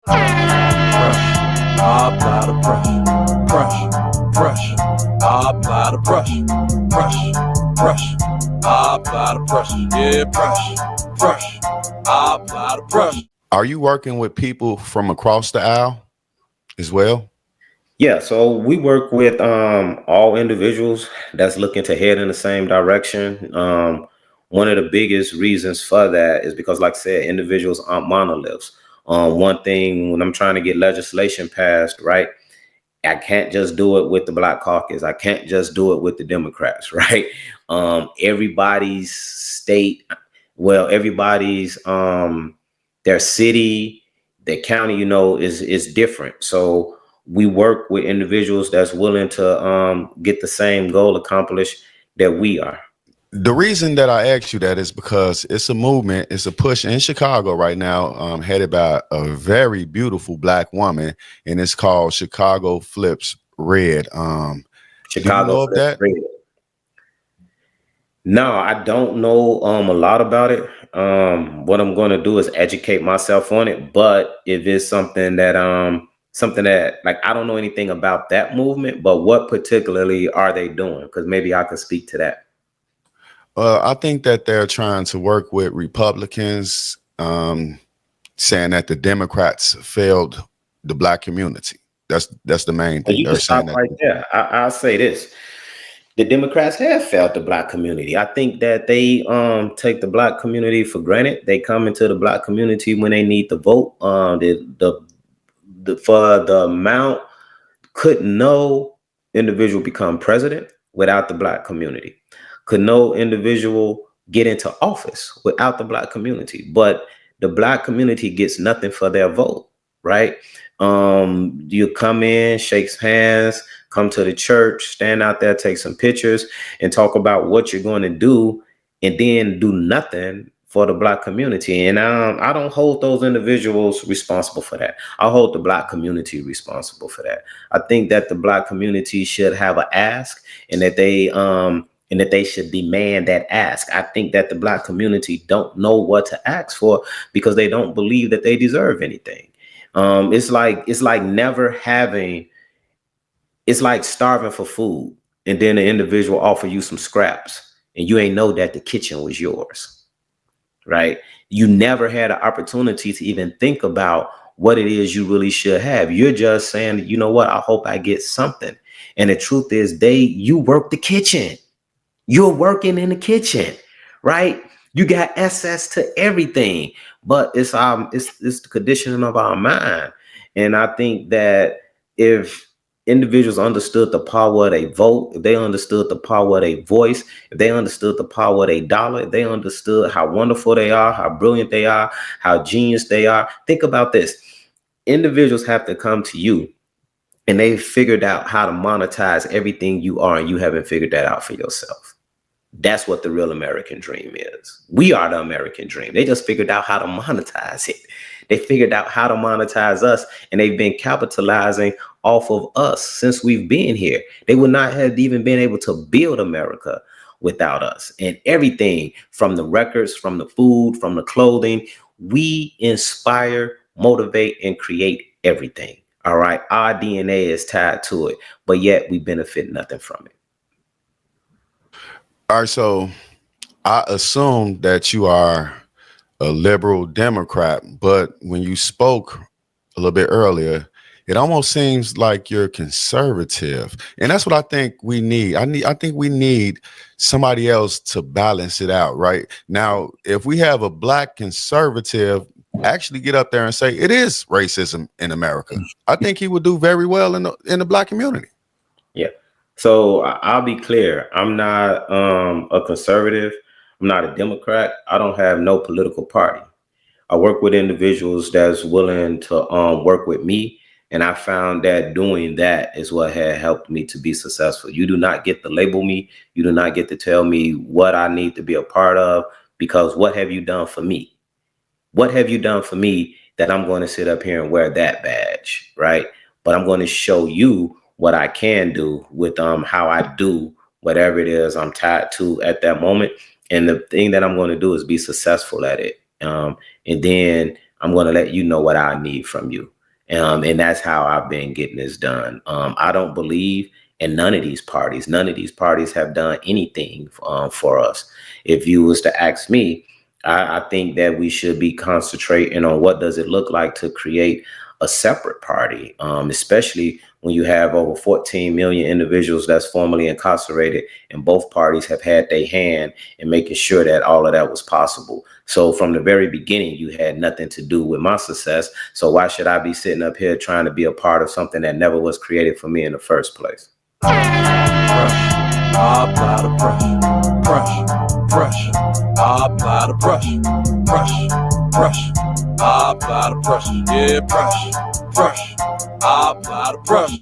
Pressure. I apply the pressure. Pressure. Pressure. I apply the pressure. Pressure. Pressure. I apply the pressure. Yeah, pressure. Pressure. I apply the pressure. Are you working with people from across the aisle as well? Yeah, so we work with all individuals that's looking to head in the same direction. One of the biggest reasons for that is because, like I said, individuals aren't monoliths. One thing when I'm trying to get legislation passed, right? I can't just do it with the Black Caucus. I can't just do it with the Democrats, right? Everybody's state, well, everybody's their city, their county, is different. So we work with individuals that's willing to get the same goal accomplished that we are. The reason that I asked you that is because it's a movement, it's a push in Chicago right now, headed by a very beautiful Black woman, and it's called Chicago Flips Red. Do you Chicago know of Flip that? Red. No, I don't know a lot about it. What I'm going to do is educate myself on it. But if it's something that like I don't know anything about that movement, but what particularly are they doing? Because maybe I could speak to that. I think that they're trying to work with Republicans, saying that the Democrats failed the Black community. That's the main And thing you can they're stop saying. That right there. I'll say this. The Democrats have failed the Black community. I think that they take the Black community for granted. They come into the Black community when they need to vote. The for the amount could no individual become president without the Black community. Could no individual get into office without the Black community. But the Black community gets nothing for their vote, right? You come in, shakes hands, come to the church, stand out there, take some pictures, and talk about what you're going to do, and then do nothing for the Black community. And I don't hold those individuals responsible for that. I hold the Black community responsible for that. I think that the Black community should have an ask, and that they should demand that ask. I think that the Black community don't know what to ask for because they don't believe that they deserve anything. It's like never having. It's like starving for food, and then the individual offer you some scraps, and you ain't know that the kitchen was yours, right? You never had an opportunity to even think about what it is you really should have. You're just saying, you know what? I hope I get something. And the truth is, you work the kitchen. You're working in the kitchen, right? You got access to everything, but it's the conditioning of our mind. And I think that if individuals understood the power of their vote, if they understood the power of their voice, if they understood the power of their dollar, if they understood how wonderful they are, how brilliant they are, how genius they are. Think about this. Individuals have to come to you and they figured out how to monetize everything you are, and you haven't figured that out for yourself. That's what the real American dream is. We are the American dream. They just figured out how to monetize it. They figured out how to monetize us, and they've been capitalizing off of us since we've been here. They would not have even been able to build America without us. And everything from the records, from the food, from the clothing, we inspire, motivate, and create everything. All right. Our DNA is tied to it, but yet we benefit nothing from it. All right, so I assume that you are a liberal Democrat, but when you spoke a little bit earlier, it almost seems like you're conservative. And that's what I think we need. I think we need somebody else to balance it out, right? Now, if we have a Black conservative actually get up there and say it is racism in America, I think he would do very well in the Black community. Yeah. So I'll be clear. I'm not a conservative. I'm not a Democrat. I don't have no political party. I work with individuals that's willing to work with me. And I found that doing that is what had helped me to be successful. You do not get to label me. You do not get to tell me what I need to be a part of, because what have you done for me? What have you done for me that I'm going to sit up here and wear that badge, right? But I'm going to show you what I can do with how I do whatever it is I'm tied to at that moment. And the thing that I'm going to do is be successful at it. And then I'm going to let you know what I need from you. And that's how I've been getting this done. I don't believe in none of these parties. None of these parties have done anything for us. If you was to ask me, I think that we should be concentrating on what does it look like to create a separate party, especially when you have over 14 million individuals that's formally incarcerated, and both parties have had their hand in making sure that all of that was possible. So from the very beginning, you had nothing to do with my success. So why should I be sitting up here trying to be a part of something that never was created for me in the first place? I apply the pressure. I apply the pressure. I apply the pressure. Yeah, pressure. I apply the pressure.